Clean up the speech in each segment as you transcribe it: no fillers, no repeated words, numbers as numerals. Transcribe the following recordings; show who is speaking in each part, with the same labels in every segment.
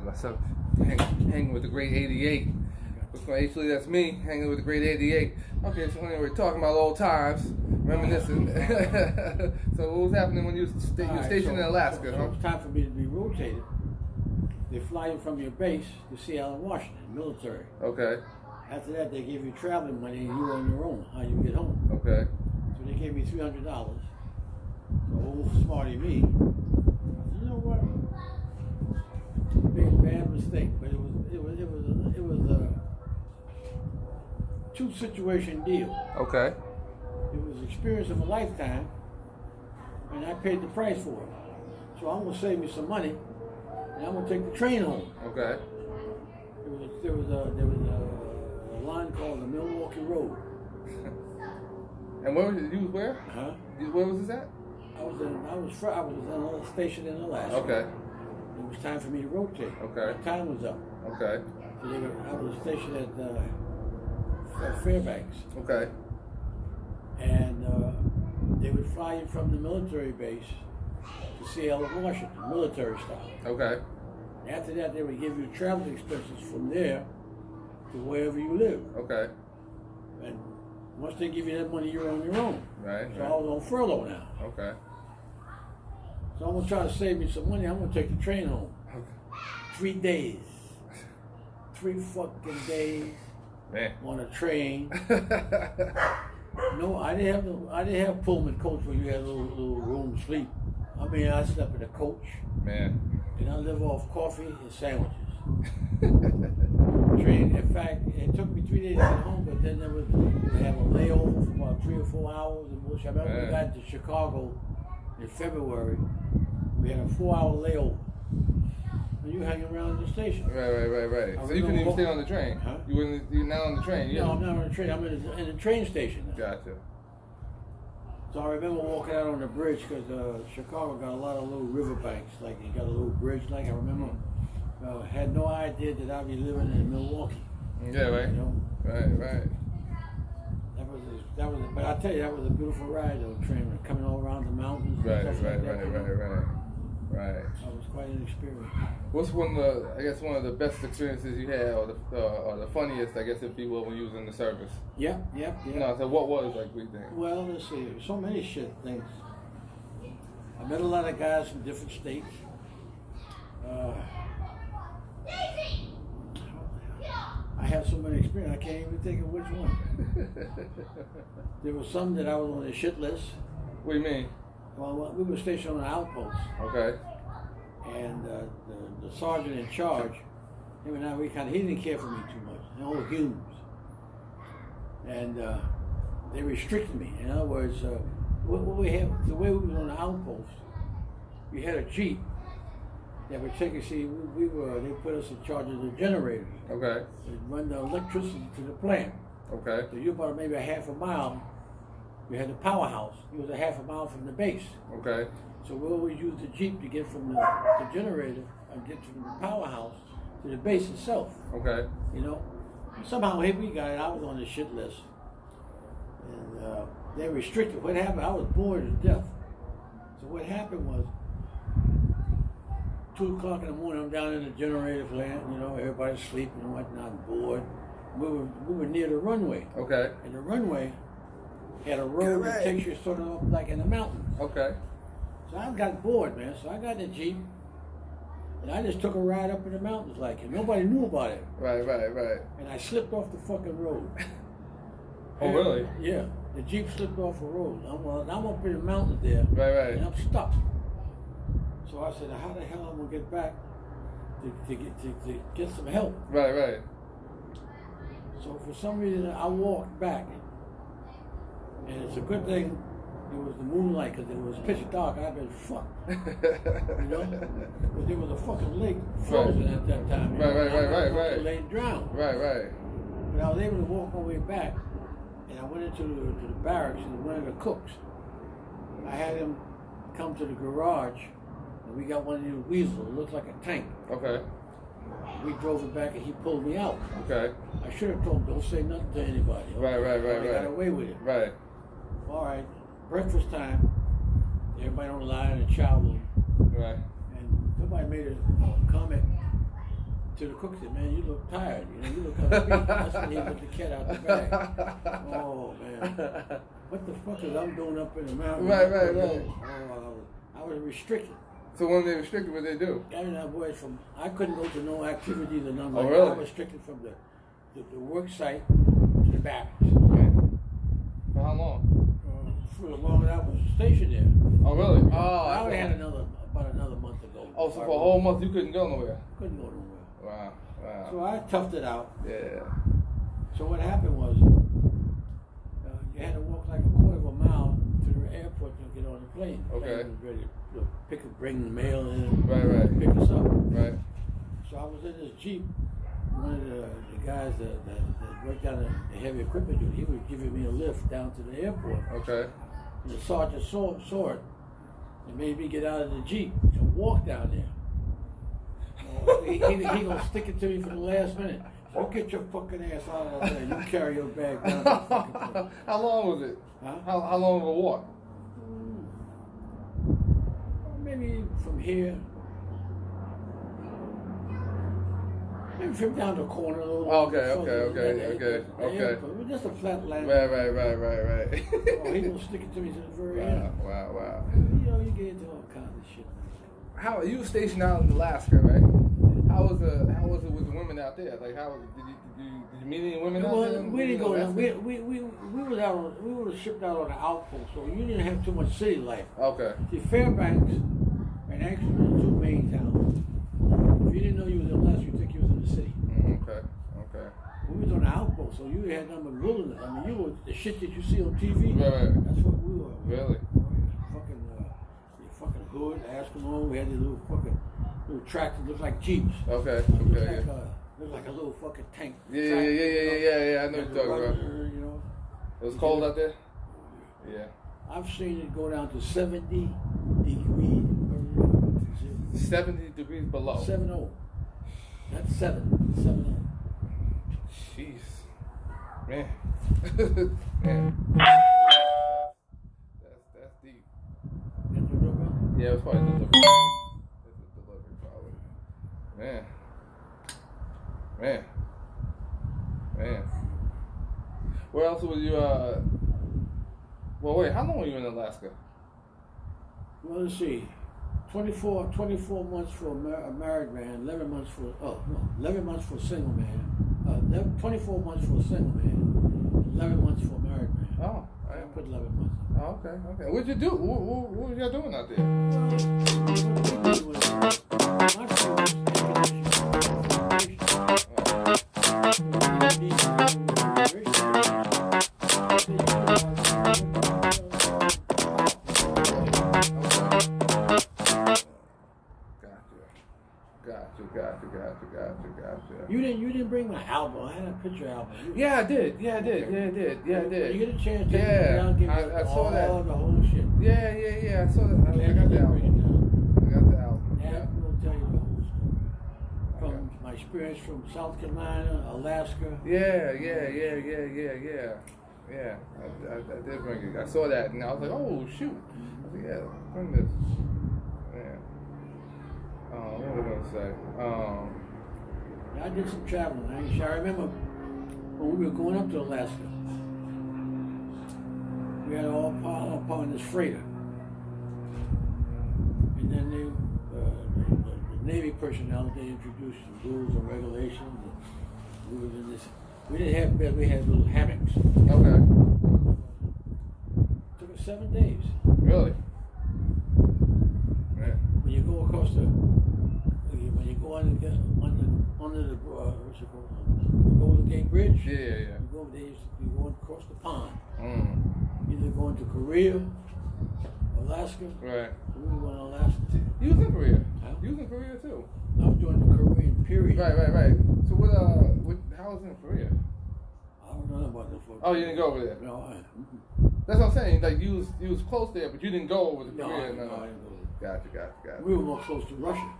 Speaker 1: myself hanging with the Great88. What's going HLee, that's me, hanging with the Great88. Okay, so anyway, we're talking about old times, reminiscing. So what was happening when you were stationed in Alaska?
Speaker 2: So it was time for me to be rotated. They fly you from your base to Seattle, Washington, military.
Speaker 1: Okay.
Speaker 2: After that, they give you traveling money and you're on your own, how you get home.
Speaker 1: Okay.
Speaker 2: So they gave me $300. So old smarty me, I said, you know what? Bad mistake, but it was a two-situation deal.
Speaker 1: Okay.
Speaker 2: It was the experience of a lifetime, and I paid the price for it. So I'm gonna save me some money, and I'm gonna take the train home.
Speaker 1: Okay.
Speaker 2: There was a line called the Milwaukee Road.
Speaker 1: And where was you? You was where?
Speaker 2: Huh?
Speaker 1: Where was this at?
Speaker 2: I was in a station in Alaska.
Speaker 1: Okay.
Speaker 2: It was time for me to rotate.
Speaker 1: Okay.
Speaker 2: My time was up.
Speaker 1: Okay.
Speaker 2: So I was stationed at Fairbanks.
Speaker 1: Okay.
Speaker 2: And they would fly you from the military base to Seattle, Washington, military style.
Speaker 1: Okay.
Speaker 2: After that, they would give you travel expenses from there to wherever you live.
Speaker 1: Okay.
Speaker 2: And once they give you that money, you're on your own.
Speaker 1: Right.
Speaker 2: So I was on furlough now.
Speaker 1: Okay.
Speaker 2: So I'm gonna try to save me some money. I'm gonna take the train home.
Speaker 1: Okay.
Speaker 2: 3 days. 3 fucking days.
Speaker 1: Man.
Speaker 2: On a train. No, I didn't have Pullman coach where you had a little room to sleep. I mean, I slept in a coach.
Speaker 1: Man.
Speaker 2: And I live off coffee and sandwiches. Train. In fact, it took me 3 days to get home, but then we had a layover for about 3 or 4 hours. And bullshit. I remember we got to Chicago in February. We had a 4-hour layover. And you hang around the station.
Speaker 1: Right. So you couldn't even stay on the train?
Speaker 2: Huh?
Speaker 1: You're not on the train?
Speaker 2: No, I'm not on the train. I'm in the train station now.
Speaker 1: Gotcha.
Speaker 2: So I remember walking out on the bridge because Chicago got a lot of little riverbanks. Like you got a little bridge. Like I remember, had no idea that I'd be living in Milwaukee.
Speaker 1: Yeah, right.
Speaker 2: You know?
Speaker 1: Right.
Speaker 2: That was. But I tell you, that was a beautiful ride though. Train coming all around the mountains.
Speaker 1: Right.
Speaker 2: That was quite an experience.
Speaker 1: What's one of the best experiences you had, or the funniest, I guess, if you will, when you was in the service?
Speaker 2: Yep.
Speaker 1: No, so what was like we think?
Speaker 2: Well, let's see. So many shit things. I met a lot of guys from different states. I have so many experiences, I can't even think of which one. There was some that I was on the shit list.
Speaker 1: What do you mean?
Speaker 2: Well, we were stationed on an outpost.
Speaker 1: Okay.
Speaker 2: And the sergeant in charge, him and I, he didn't care for me too much. They're all humans. And they restricted me. In other words, what we have, the way we were on the outpost, we had a Jeep that would take us, they put us in charge of the generators.
Speaker 1: Okay.
Speaker 2: They'd run the electricity to the plant.
Speaker 1: Okay.
Speaker 2: So you're about maybe a half a mile. We had the powerhouse. It was a half a mile from the base.
Speaker 1: Okay.
Speaker 2: So we always used the Jeep to get from the generator and get from the powerhouse to the base itself.
Speaker 1: Okay.
Speaker 2: You know? Somehow here we got it. I was on the shit list. And they restricted. What happened, I was bored to death. So what happened was, 2 o'clock in the morning, I'm down in the generator plant, you know, everybody's sleeping and whatnot, bored. We were near the runway.
Speaker 1: Okay.
Speaker 2: And the runway had a road that takes you sort of up like in the mountains.
Speaker 1: Okay.
Speaker 2: So I got bored, man. So I got in the Jeep, and I just took a ride up in the mountains like it. Nobody knew about it.
Speaker 1: Right.
Speaker 2: And I slipped off the fucking road.
Speaker 1: Oh, really?
Speaker 2: Yeah. The Jeep slipped off the road. I'm up in the mountains there.
Speaker 1: Right.
Speaker 2: And I'm stuck. So I said, how the hell am I gonna get back to get some help?
Speaker 1: Right.
Speaker 2: So for some reason, I walked back. And it's a good thing it was the moonlight, because it was pitch dark. I'd been fucked. You know? But there was a fucking lake frozen at that time.
Speaker 1: Right.
Speaker 2: The lake drowned.
Speaker 1: Right.
Speaker 2: But I was able to walk my way back, and I went into the barracks, and one of the cooks, I had him come to the garage, and we got one of these weasels. It looked like a tank.
Speaker 1: Okay.
Speaker 2: We drove it back, and he pulled me out.
Speaker 1: Okay.
Speaker 2: I should have told him, don't say nothing to anybody.
Speaker 1: Right.
Speaker 2: I got away with it.
Speaker 1: Right.
Speaker 2: All right, breakfast time. Everybody on the line in the chow room.
Speaker 1: Right.
Speaker 2: And somebody made a comment. to the cook, said, "Man, you look tired. You know, you look kind of beat." That's when he let the cat out the bag. Oh man, what the fuck is I'm doing up in the mountains?
Speaker 1: Right.
Speaker 2: Oh, I was restricted.
Speaker 1: So when they restricted, what they do?
Speaker 2: I mean, I couldn't go to no activities or nothing.
Speaker 1: Oh,
Speaker 2: like
Speaker 1: really?
Speaker 2: that. I was restricted from the work site to the barracks.
Speaker 1: Okay. For how long?
Speaker 2: For as long as I was stationed there.
Speaker 1: Oh, really? Oh,
Speaker 2: I only had about another month to go.
Speaker 1: Oh, so for a whole month you couldn't go nowhere?
Speaker 2: Couldn't go nowhere.
Speaker 1: Wow.
Speaker 2: So I toughed it out.
Speaker 1: Yeah.
Speaker 2: So what happened was, you had to walk like a quarter of a mile to the airport to get on the plane. The
Speaker 1: Okay.
Speaker 2: plane was ready to bring the mail in.
Speaker 1: Right.
Speaker 2: Pick us up.
Speaker 1: Right.
Speaker 2: So I was in this Jeep. One of the guys that worked on the heavy equipment duty, he was giving me a lift down to the airport.
Speaker 1: Okay.
Speaker 2: And the sergeant saw it and made me get out of the Jeep and walk down there. He gonna stick it to me for the last minute. So get your fucking ass out of there. You carry your bag down to the fucking place.
Speaker 1: How long was it?
Speaker 2: Huh?
Speaker 1: How long of a walk?
Speaker 2: Maybe from here. Maybe from down the corner a little.
Speaker 1: Okay.
Speaker 2: It was just a flat land.
Speaker 1: Right.
Speaker 2: Oh, he gonna stick it to me to the very end.
Speaker 1: Wow.
Speaker 2: You know, you get into all kinds of shit.
Speaker 1: How you were stationed out in Alaska, right? How was it with the women out there? Like, how did you meet any women out there?
Speaker 2: We didn't go down. We were shipped out on an outpost, so you didn't have too much city life.
Speaker 1: Okay.
Speaker 2: See, Fairbanks and actually were the two main towns. If you didn't know you was in Alaska, you think you was in the city.
Speaker 1: Okay.
Speaker 2: We was on an outpost, so you had nothing but wilderness. I mean, you were the shit that you see on TV.
Speaker 1: Right.
Speaker 2: That's what we were.
Speaker 1: Really?
Speaker 2: Fucking hood, Eskimo. We had these little tractors, looked like Jeeps.
Speaker 1: Okay.
Speaker 2: Looked like a little fucking tank.
Speaker 1: Yeah. I know what you're talking about.
Speaker 2: You know.
Speaker 1: It was cold out there? Yeah.
Speaker 2: I've seen it go down to 70 degrees.
Speaker 1: 70 degrees below.
Speaker 2: 70. That's 70.
Speaker 1: Jeez. Man. That's deep. Yeah, it was probably delivery. It's a delivery probably. Man. Where else was you, well, wait, how long were you in Alaska?
Speaker 2: Well, let's see. 24 months for a married man, 11 months for a single man. 24 months for a single man, 11 months for a married man.
Speaker 1: Oh,
Speaker 2: I put 11 months.
Speaker 1: Oh, okay. What'd you do? What were y'all doing out there? Gotcha.
Speaker 2: You didn't bring my album. I had a picture album.
Speaker 1: Yeah, I did.
Speaker 2: You get a chance to
Speaker 1: take it down, give me I saw that.
Speaker 2: The whole shit.
Speaker 1: Yeah, I saw that. I got the album.
Speaker 2: That will tell you the whole story. From my experience from South Carolina, Alaska.
Speaker 1: Yeah. I did bring it. I saw that and I was like, oh shoot. I was like, yeah, bring this. Yeah. What was I gonna say?
Speaker 2: I did some traveling. I remember when we were going up to Alaska. We had all piled up on this freighter. And then the Navy personnel, they introduced some rules and regulations. And we were in this. We didn't have beds, we had little hammocks.
Speaker 1: Okay.
Speaker 2: It took us 7 days.
Speaker 1: Really? Yeah.
Speaker 2: When you go across when you go under the what's it called? The Golden Gate Bridge.
Speaker 1: Yeah.
Speaker 2: You go across the pond.
Speaker 1: Mm.
Speaker 2: Either going to Korea, Alaska.
Speaker 1: Right.
Speaker 2: We were going to Alaska.
Speaker 1: You was in Korea.
Speaker 2: Huh?
Speaker 1: You was in Korea too.
Speaker 2: I was doing the Korean period.
Speaker 1: Right. So how was it in Korea?
Speaker 2: I don't know about the fuck.
Speaker 1: Oh, you didn't go over there.
Speaker 2: No,
Speaker 1: That's what I'm saying. Like you was close there, but you didn't go over to Korea.
Speaker 2: I didn't go there.
Speaker 1: Gotcha.
Speaker 2: We were more close to Russia.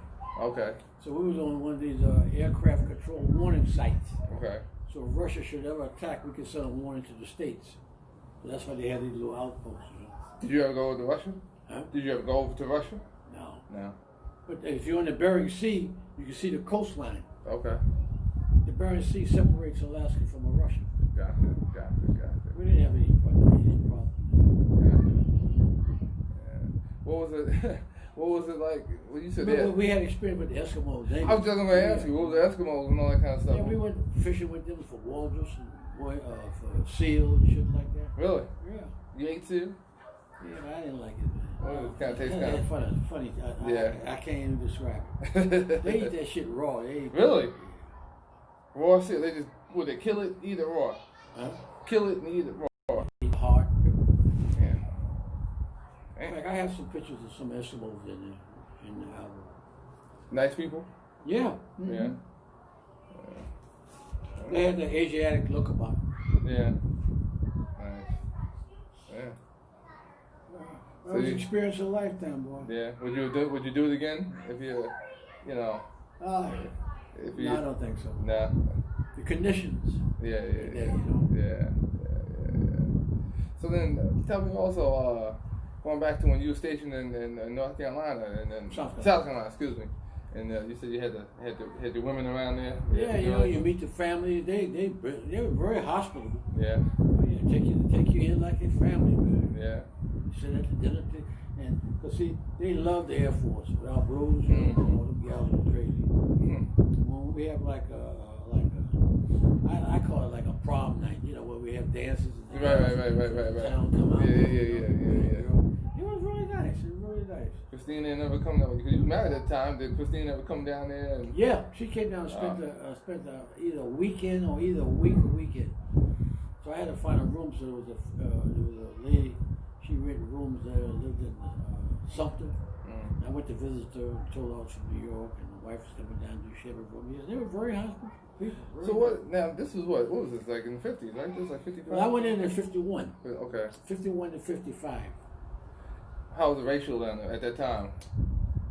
Speaker 1: Okay.
Speaker 2: So we was on one of these aircraft control warning sites.
Speaker 1: Okay.
Speaker 2: So if Russia should ever attack, we could send a warning to the States. So that's why they had these little outposts. You know?
Speaker 1: Did you ever go over to Russia?
Speaker 2: Huh?
Speaker 1: Did you ever go over to Russia?
Speaker 2: No. But if you're on the Bering Sea, you can see the coastline.
Speaker 1: Okay.
Speaker 2: The Bering Sea separates Alaska from Russia.
Speaker 1: Gotcha.
Speaker 2: We didn't have any problem.
Speaker 1: Yeah. What was it? What was it like when you said that?
Speaker 2: We had experience with the Eskimos.
Speaker 1: I was just going to ask you, what was the Eskimos and all that kind of stuff?
Speaker 2: Yeah, we went fishing with them for walrus and for seal and shit like that.
Speaker 1: Really?
Speaker 2: Yeah.
Speaker 1: You ate seal?
Speaker 2: Yeah, but I didn't like it, man.
Speaker 1: Well, it kind of tastes kind of
Speaker 2: funny.
Speaker 1: Yeah.
Speaker 2: I can't even describe it. They eat that shit raw.
Speaker 1: Really? Raw seal? They just, would they kill it, eat it raw?
Speaker 2: Huh?
Speaker 1: Kill it and eat it raw?
Speaker 2: Eat hard.
Speaker 1: Yeah.
Speaker 2: Like I have some pictures of some Eskimos in the album.
Speaker 1: Nice people?
Speaker 2: Yeah. Mm-hmm.
Speaker 1: Yeah.
Speaker 2: They had the Asiatic look about them.
Speaker 1: Yeah. Nice. Yeah.
Speaker 2: That was an experience of a lifetime, boy.
Speaker 1: Yeah. Would you do it again if you know? If you,
Speaker 2: no, I don't think so.
Speaker 1: Nah.
Speaker 2: The conditions.
Speaker 1: Yeah.
Speaker 2: You know?
Speaker 1: Yeah. So then, tell me also, going back to when you were stationed in North Carolina and then South Carolina, excuse me, and you said you had the women around there.
Speaker 2: Yeah, you know, you meet the family. They were very hospitable.
Speaker 1: Yeah.
Speaker 2: Take you in like a family, man.
Speaker 1: Yeah.
Speaker 2: You sit at the dinner table, and cause see, they love the Air Force. Without rules,
Speaker 1: Mm-hmm.
Speaker 2: all them gals are crazy.
Speaker 1: Mm-hmm.
Speaker 2: When we have I call it like a prom night, you know, where we have dances and
Speaker 1: Right.
Speaker 2: town come out.
Speaker 1: Yeah.
Speaker 2: It was really nice. It was really nice.
Speaker 1: Christine never come down because you was married at the time. Did Christine ever come down there? And...
Speaker 2: Yeah, she came down and spent either a weekend or either a week or weekend. So I had to find a room. So there was a lady. She rented rooms there. Lived in Sumter.
Speaker 1: Mm.
Speaker 2: I went to visit her and told her I was from New York, and the wife was coming down to share a room. Yes, they were very hospitable people.
Speaker 1: So what? Now this was what was this like in the 50s, right? This was like 55.
Speaker 2: Well, I went in 51.
Speaker 1: Okay.
Speaker 2: 51 to 55.
Speaker 1: How was the racial down there at that time?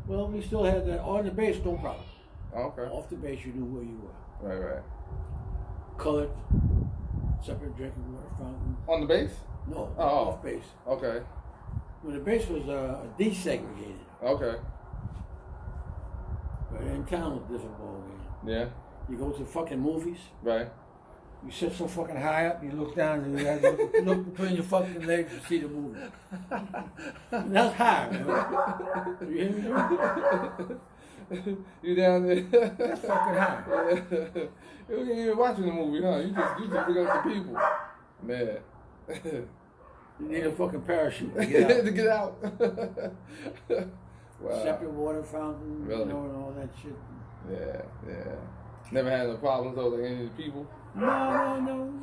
Speaker 2: Well, we still had that on the base, no problem.
Speaker 1: Oh, okay.
Speaker 2: Off the base, you knew where you were.
Speaker 1: Right.
Speaker 2: Colored, separate drinking water fountain.
Speaker 1: On the base?
Speaker 2: No,
Speaker 1: Oh.
Speaker 2: off base.
Speaker 1: Okay.
Speaker 2: When the base was desegregated.
Speaker 1: Okay.
Speaker 2: But in town was a different ballgame.
Speaker 1: Yeah.
Speaker 2: You go to fucking movies.
Speaker 1: Right.
Speaker 2: You sit so fucking high up, you look down and you look between your fucking legs to see the movie. That's high, man. You hear me?
Speaker 1: You down there?
Speaker 2: That's fucking high.
Speaker 1: Yeah. You ain't even watching the movie, huh? You just looking at the people. Man.
Speaker 2: You need a fucking parachute to get out.
Speaker 1: To get out. Wow.
Speaker 2: Separate water fountain,
Speaker 1: Really?
Speaker 2: you know, and all that shit.
Speaker 1: Yeah. Never had no problems though with any of the people?
Speaker 2: No.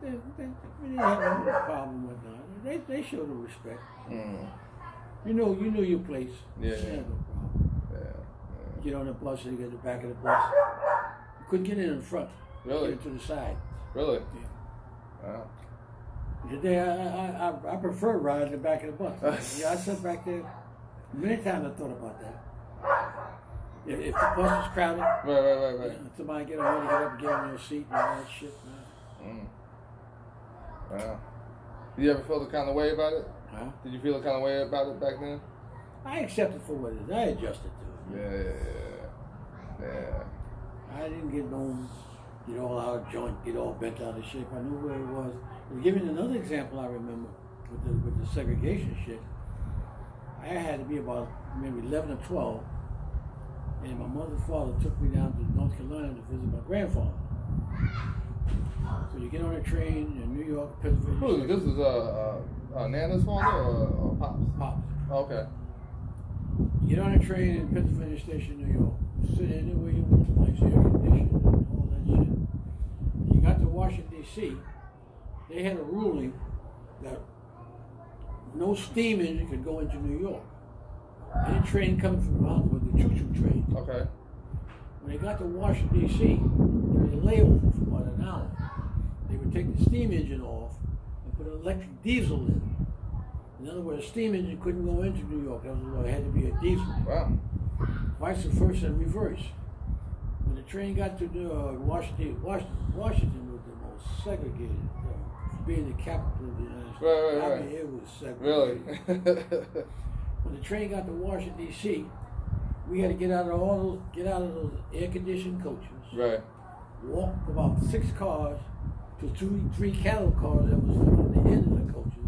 Speaker 2: They didn't have any problem with that. They showed the respect.
Speaker 1: Mm.
Speaker 2: You know your place.
Speaker 1: Yeah.
Speaker 2: You had no problem.
Speaker 1: Yeah.
Speaker 2: Get on the bus and you get in the back of the bus. You couldn't get in front.
Speaker 1: Really?
Speaker 2: Get to the side.
Speaker 1: Really?
Speaker 2: Yeah.
Speaker 1: Wow.
Speaker 2: Today I prefer riding the back of the bus. Yeah, I sat back there. Many times I thought about that. If the bus was crowded,
Speaker 1: Right.
Speaker 2: somebody get on to get up and get on their seat and all that shit.
Speaker 1: Wow. Did you ever feel the kind of way about it?
Speaker 2: Huh?
Speaker 1: Did you feel the kind of way about it back then?
Speaker 2: I accept it for what it is. I adjusted to it.
Speaker 1: Yeah.
Speaker 2: I didn't get all out of joint, get all bent out of shape. I knew where it was. To give you another example, I remember with the segregation shit. I had to be about maybe 11 or 12, and my mother and father took me down to North Carolina to visit my grandfather. So you get on a train in New York, Pennsylvania.
Speaker 1: Who is this? Is Nana's father or Pops?
Speaker 2: Pops.
Speaker 1: Okay.
Speaker 2: You get on a train in Pennsylvania Station, New York. Sit anywhere you want, nice air conditioning and all that shit. When you got to Washington, D.C., they had a ruling that no steam engine could go into New York. Any train coming from the mountains was the choo-choo train.
Speaker 1: Okay.
Speaker 2: When they got to Washington, D.C., there was a layover for about an hour. They would take the steam engine off and put an electric diesel in. In other words, a steam engine couldn't go into New York. That was the law. It had to be a diesel.
Speaker 1: Wow.
Speaker 2: Vice versa and reverse. When the train got to Washington was the most segregated. Being the capital of the United States.
Speaker 1: Right.
Speaker 2: I mean, it was segregated.
Speaker 1: Really?
Speaker 2: When the train got to Washington, D.C., we had to get out of those air-conditioned coaches.
Speaker 1: Right.
Speaker 2: Walk about 6 cars to three cattle cars that was on the end of the coaches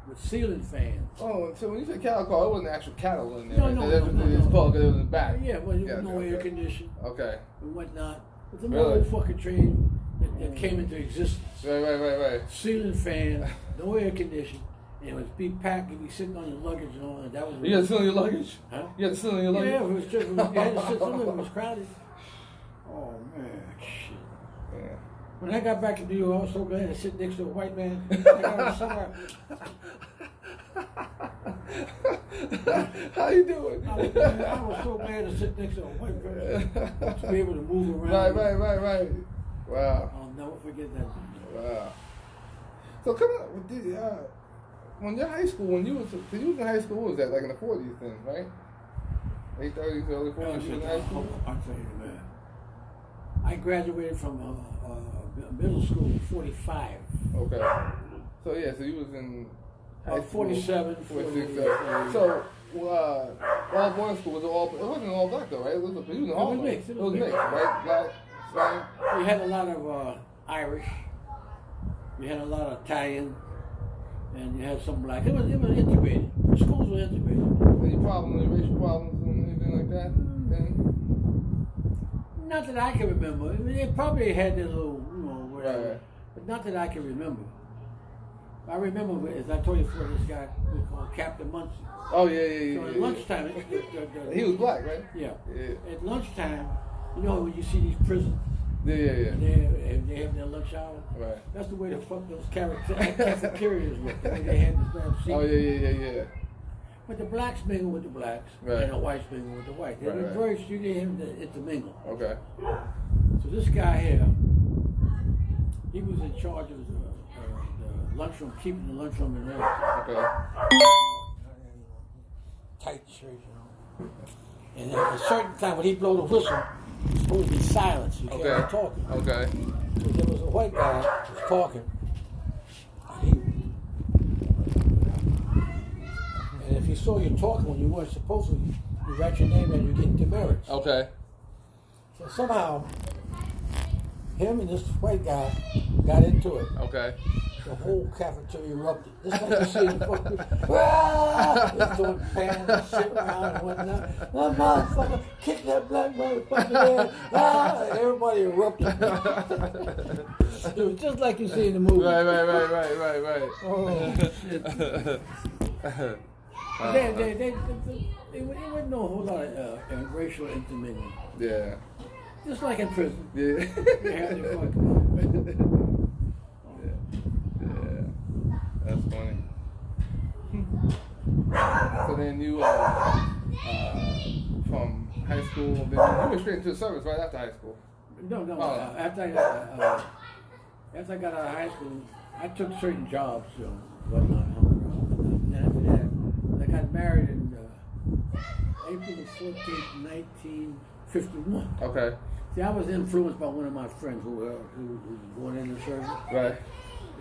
Speaker 2: with ceiling fans.
Speaker 1: Oh, so when you said cattle car, it wasn't actual cattle in there.
Speaker 2: No,
Speaker 1: right?
Speaker 2: no,
Speaker 1: It was called because it was in the back.
Speaker 2: Yeah, well, there was no air conditioning
Speaker 1: Okay.
Speaker 2: and whatnot. It was an
Speaker 1: Really?
Speaker 2: old fucking train that came into existence.
Speaker 1: Right.
Speaker 2: Ceiling fan, no air conditioning, and it was be packed. You'd be sitting on your luggage and all that. That was.
Speaker 1: You had to sit on your luggage?
Speaker 2: Huh?
Speaker 1: You had to sit on your luggage?
Speaker 2: Yeah, it was just. You had to sit. Some of it was crowded. Oh man, shit.
Speaker 1: Yeah.
Speaker 2: When I got back to New York, I was so glad to sit next to a white man. I got somewhere.
Speaker 1: How you doing?
Speaker 2: I was so glad to sit next to a white person to be able to move around.
Speaker 1: Right. Wow.
Speaker 2: I'll never forget that.
Speaker 1: Wow. So come on, when you're high school, when you was in high school, what was that, like in the 40s then, right? Late 30s, early 40s, you was in high school?
Speaker 2: I'll tell you, man. I graduated from middle school in 45.
Speaker 1: Okay. So yeah, so you was in high school.
Speaker 2: 47,
Speaker 1: 46.
Speaker 2: 48.
Speaker 1: So, all boys school was it wasn't all black though, right? It was mixed. It was mixed, right? Black, Spanish.
Speaker 2: We had a lot of Irish. We had a lot of Italian, and you had some black. It was integrated. The schools were integrated.
Speaker 1: Any racial problems, and anything like that?
Speaker 2: Not that I can remember. I mean, they probably had their little, whatever.
Speaker 1: Right.
Speaker 2: But not that I can remember. I remember, as I told you before, this guy we called Captain Muncie.
Speaker 1: Oh yeah.
Speaker 2: So at lunchtime,
Speaker 1: He was black, right?
Speaker 2: Yeah.
Speaker 1: Yeah.
Speaker 2: At lunchtime, you know when you see these prisons,
Speaker 1: Yeah.
Speaker 2: they have their lunch hour.
Speaker 1: Right.
Speaker 2: That's the way the fuck those cafeterias look. The way they had the damn seats.
Speaker 1: Oh yeah.
Speaker 2: But the blacks mingle with the blacks,
Speaker 1: Right.
Speaker 2: and the whites mingle with the whites. They were
Speaker 1: Right.
Speaker 2: very few to him to intermingle.
Speaker 1: Okay.
Speaker 2: So this guy here, he was in charge of the lunchroom, keeping the lunchroom in order.
Speaker 1: Okay.
Speaker 2: Tight shirt, you know. And at a certain time, when he blow the whistle, it's supposed to be silence. You can't be talking.
Speaker 1: Okay.
Speaker 2: So there was a white guy who was talking. And if he saw you talking when you weren't supposed to, you write your name and you get demerits.
Speaker 1: Okay.
Speaker 2: So somehow, him and this white guy got into it.
Speaker 1: Okay.
Speaker 2: The whole cafeteria erupted. Just like you see in the fucking, they're throwing pans and shit around and whatnot. That motherfucker kicked that black motherfucker there. Everybody erupted. It was just like you see in the movie.
Speaker 1: Right.
Speaker 2: Oh, shit. There wasn't no whole lot of racial intermingling.
Speaker 1: Yeah.
Speaker 2: Just like in prison.
Speaker 1: Yeah.
Speaker 2: They had their fucking...
Speaker 1: Yeah. That's funny. So then you, from high school, then you went straight into the service right after high school.
Speaker 2: No. After I got out of high school, I took certain jobs, whatnot. And after that, I got married in April the 14th, 1951.
Speaker 1: Okay.
Speaker 2: See, I was influenced by one of my friends who was going into the service.
Speaker 1: Right.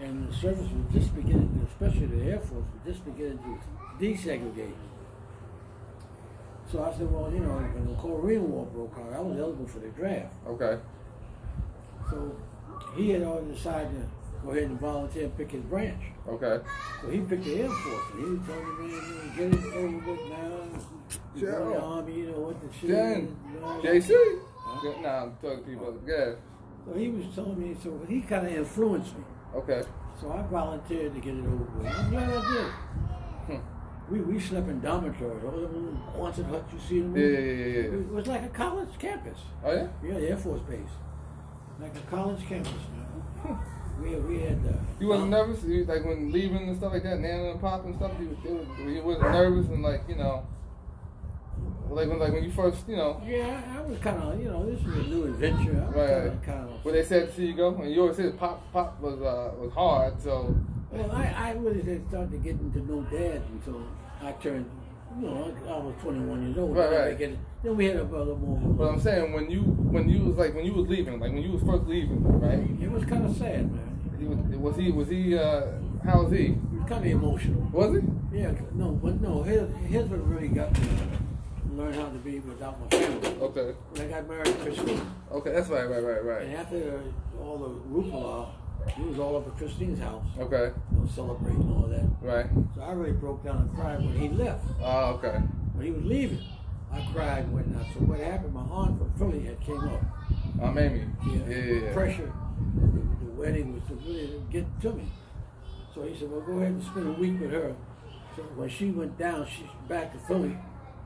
Speaker 2: And the service was just beginning, especially the Air Force, was just beginning to desegregate. So I said, well, when the Korean War broke out, I was eligible for the draft.
Speaker 1: Okay.
Speaker 2: So he had already decided to go ahead and volunteer and pick his branch.
Speaker 1: Okay.
Speaker 2: So he picked the Air Force, and he told me, man, get it over with now. You go to the Army, what the shit is.
Speaker 1: JC?
Speaker 2: Huh?
Speaker 1: Nah, I'm talking to people. Yeah.
Speaker 2: So he was telling me, so he kind of influenced me.
Speaker 1: Okay.
Speaker 2: So I volunteered to get it over with. I'm glad I did. We slept in dormitories, all the little Quonset huts you see in the movie.
Speaker 1: Yeah.
Speaker 2: It was like a college campus.
Speaker 1: Oh yeah?
Speaker 2: Yeah, the Air Force base. Like a college campus, man. We had.
Speaker 1: You wasn't nervous? You, like when leaving and stuff like that, Nana and Pop and stuff. You wasn't nervous and like when you first
Speaker 2: Yeah, I was kind of this was a new adventure. I was kind of.
Speaker 1: Well, they said to see you go, and you always said Pop was hard. So.
Speaker 2: Well, I really didn't start to get into know Dad until I turned. I was 21 years old.
Speaker 1: Right.
Speaker 2: Then we had a little more.
Speaker 1: But I'm saying when you was leaving, like when you was first leaving, right?
Speaker 2: It was kind of sad, man.
Speaker 1: Was he? How was he?
Speaker 2: He was kind of emotional.
Speaker 1: Was he?
Speaker 2: Yeah, no, his what really got me learn how to be without my family.
Speaker 1: Okay.
Speaker 2: When I got married to Christine.
Speaker 1: Okay, that's right.
Speaker 2: And after all the hoopla, he was all up at Christine's house.
Speaker 1: Okay.
Speaker 2: Celebrating all that.
Speaker 1: Right.
Speaker 2: So I really broke down and cried when he left.
Speaker 1: Oh, okay.
Speaker 2: When he was leaving, I cried and whatnot. So what happened, my aunt from Philly had came up.
Speaker 1: Mamie. Yeah.
Speaker 2: Pressure. The wedding was to really get to me. So he said, well, go ahead and spend a week with her. So when she went down, she's back to Philly.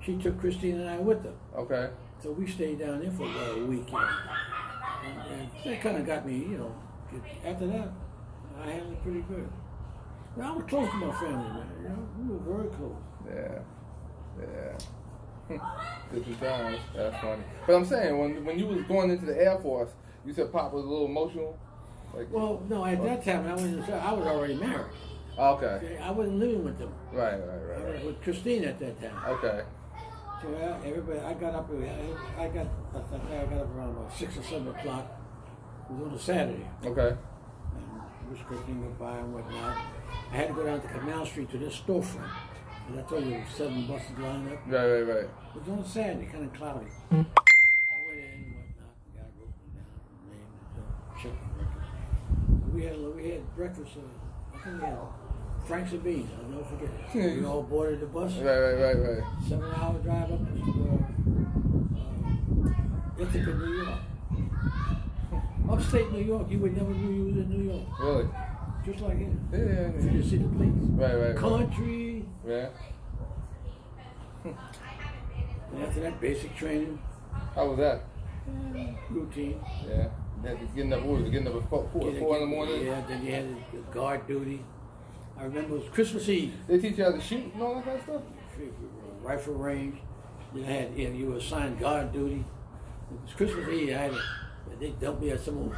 Speaker 2: She took Christine and I with her.
Speaker 1: Okay.
Speaker 2: So we stayed down there for about a week. And that kind of got me, after that, I handled it pretty good. Now, I was close to my family, man. We were very close.
Speaker 1: Yeah. Different times. That's funny. But I'm saying, when you was going into the Air Force, you said Pop was a little emotional? Like,
Speaker 2: well, no, at that time, I was already married.
Speaker 1: Okay.
Speaker 2: I wasn't living with them.
Speaker 1: Right.
Speaker 2: I was with Christine at that time.
Speaker 1: Okay.
Speaker 2: So everybody, I got up around about 6 or 7 o'clock. It was on a Saturday.
Speaker 1: Okay.
Speaker 2: And Miss Christine went by and whatnot. I had to go down to Canal Street to this storefront. And I told you there were 7 buses lined up.
Speaker 1: Right.
Speaker 2: It was on a Saturday, kind of cloudy. I went in and whatnot. The guy wrote me down the name and checked the records. We had breakfast. I think we had Franks and beans. I'll never forget it. We all boarded the bus.
Speaker 1: Right.
Speaker 2: 7-hour drive up to Ithaca, New York. Upstate New York, you would never know you was in New York.
Speaker 1: Really?
Speaker 2: Just like here.
Speaker 1: Yeah.
Speaker 2: You just see the place.
Speaker 1: Right.
Speaker 2: Country.
Speaker 1: Yeah.
Speaker 2: And after that, basic training.
Speaker 1: How was that?
Speaker 2: Routine.
Speaker 1: Yeah. Getting up at 4 in the morning?
Speaker 2: Yeah, then you had the guard duty. I remember it was Christmas Eve.
Speaker 1: They teach you how to shoot and all that kind of stuff?
Speaker 2: Rifle range. Then you were assigned guard duty. It was Christmas Eve. They dumped me at some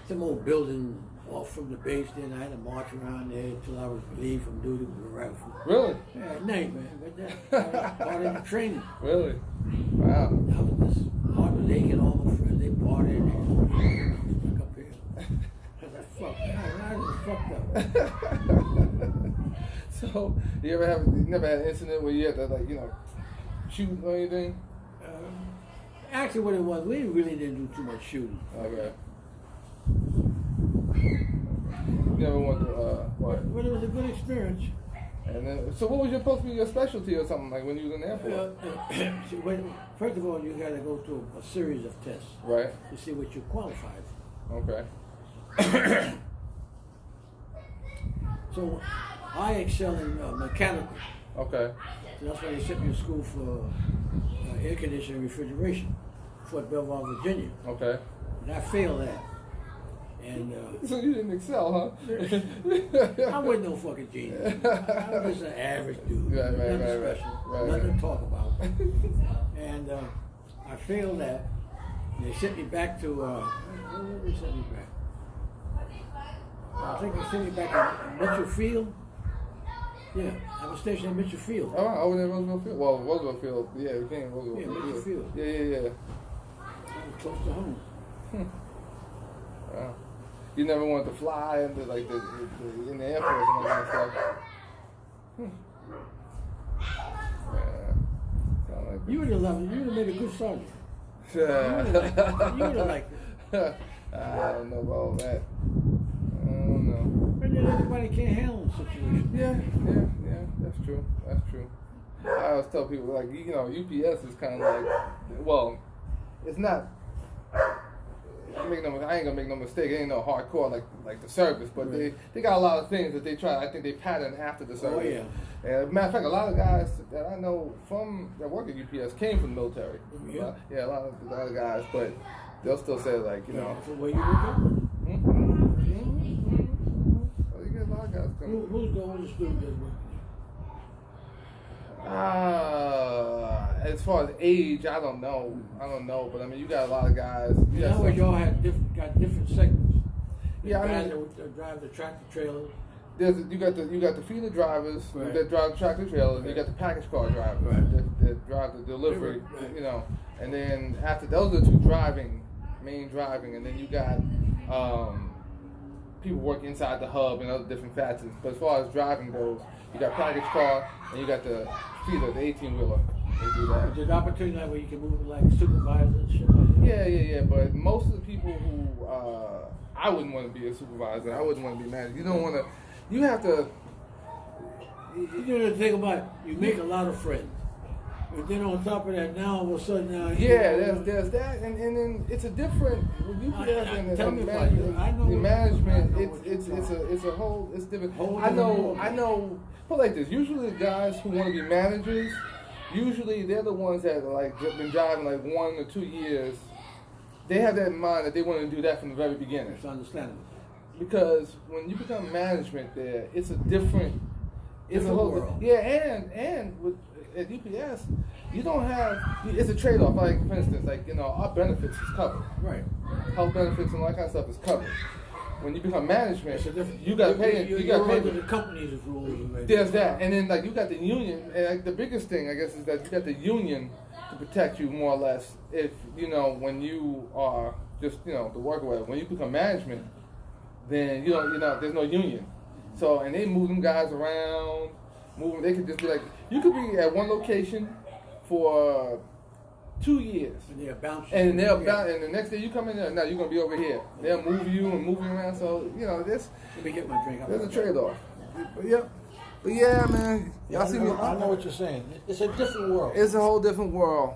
Speaker 2: old building off from the base. Then I had to march around there until I was relieved from duty with a rifle.
Speaker 1: Really?
Speaker 2: Yeah, at night, man. But that part of the training.
Speaker 1: Really? Wow.
Speaker 2: I was just heart was aching. All my friends, they partied. They stuck up here. I was like, fuck, I was fucked up.
Speaker 1: So, you never had an incident where you had to, shoot or anything?
Speaker 2: Actually, what it was, we really didn't do too much shooting.
Speaker 1: Okay. You never went to, what?
Speaker 2: But it was a good experience.
Speaker 1: And then, so what was supposed to be your specialty or something, like when you was in the Air Force?
Speaker 2: First of all, you got to go through a series of tests.
Speaker 1: Right.
Speaker 2: To see what you qualified for.
Speaker 1: Okay.
Speaker 2: So, I excel in mechanical.
Speaker 1: Okay.
Speaker 2: So that's why they sent me to school for air conditioning and refrigeration, Fort Belvoir, Virginia.
Speaker 1: Okay.
Speaker 2: And I failed that. And
Speaker 1: so you didn't excel, huh?
Speaker 2: I wasn't no fucking genius. I was just an average dude. Nothing special. Nothing to talk about. And I failed that. And they sent me back to, where did they send me back? I think they sent me back to Mitchell Field. Yeah, I was stationed at Mitchell Field.
Speaker 1: Oh, I was in Roosevelt Field. Well, Roosevelt Field. Yeah, we came in Roosevelt Field.
Speaker 2: Yeah, Mitchell Field.
Speaker 1: Yeah.
Speaker 2: I was close to home.
Speaker 1: Wow. You never wanted to fly into in the Air Force and all that stuff. Yeah.
Speaker 2: You would have loved it. You would have made a good sergeant. You would have liked it.
Speaker 1: I don't know about all that. I don't know.
Speaker 2: But then everybody can't handle the situation.
Speaker 1: Yeah. That's true. I always tell people, UPS is kind of well, it's not. I ain't gonna make no mistake. It ain't no hardcore like the service, but
Speaker 2: right.
Speaker 1: they got a lot of things that they try. I think they pattern after the service.
Speaker 2: Oh yeah.
Speaker 1: And matter of fact, a lot of guys that I know that work at UPS came from the military.
Speaker 2: Yeah.
Speaker 1: A lot of guys, but they'll still say
Speaker 2: So where you working?
Speaker 1: Well, you get a lot of guys coming.
Speaker 2: Who's the oldest student that's working?
Speaker 1: As far as age, I don't know, but I mean, you got a lot of guys.
Speaker 2: In other words, y'all got different segments.
Speaker 1: Yeah,
Speaker 2: guys that drive the tractor trailers.
Speaker 1: You got the feeder drivers that drive the tractor trailers. You got the package car drivers that drive the delivery.
Speaker 2: Right.
Speaker 1: And then after those are the two main driving, and then you got people work inside the hub and other different facets. But as far as driving goes, you got package car and you got the feeder, the 18-wheeler. they do that.
Speaker 2: Is there an opportunity that where you can move like supervisor and shit like that?
Speaker 1: Yeah. But most of the people who I wouldn't want to be a supervisor. I wouldn't want to be manager. You don't want to. You have to.
Speaker 2: You know the thing about it, you make a lot of friends. But then on top of that, now all of a sudden now
Speaker 1: there's that, and then it's a different. When you the management, it's a whole. It's different. I know. Put like this. Usually the guys who want to be managers, usually they're the ones that like been driving like 1 or 2 years. They have that in mind that they want to do that from the very beginning.
Speaker 2: It's understandable.
Speaker 1: Because when you become management there, it's a different. It's a whole
Speaker 2: world.
Speaker 1: Yeah, and with at UPS, you don't have. It's a trade-off. Like for instance, like our benefits is covered.
Speaker 2: Right.
Speaker 1: Health benefits and all that kind of stuff is covered. When you become management,
Speaker 2: It's a different.
Speaker 1: you got to pay. You got to pay
Speaker 2: under the company's rules.
Speaker 1: There's that, and then like you got the union, and like, the biggest thing I guess is that you got the union to protect you more or less. If when you are just the worker, whatever. When you become management, then there's no union. So and they move them guys around, They could just be like you could be at one location for 2 years,
Speaker 2: and they're bouncing.
Speaker 1: And and the next day you come in there, now you're gonna be over here. They'll move you and move you around. So this.
Speaker 2: Let me get my drink.
Speaker 1: There's a trade-off. But yeah, man. Y'all see me?
Speaker 2: I know what you're saying. It's a different world.
Speaker 1: It's a whole different world.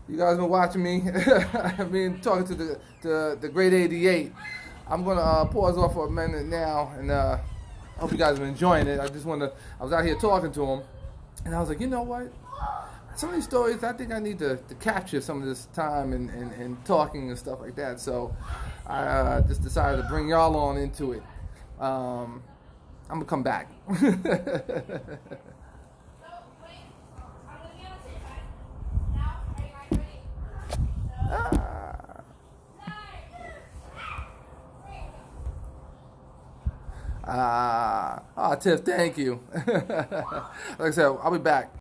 Speaker 1: You guys been watching me. I've been talking to the Great88. I'm gonna pause off for a minute now, and I hope you guys have been enjoying it. I was out here talking to him, and I was like, you know what? Some of these stories, I think I need to capture some of this time and talking and stuff like that. So I just decided to bring y'all on into it. I'm gonna come back. Tiff, thank you. Like I said, I'll be back.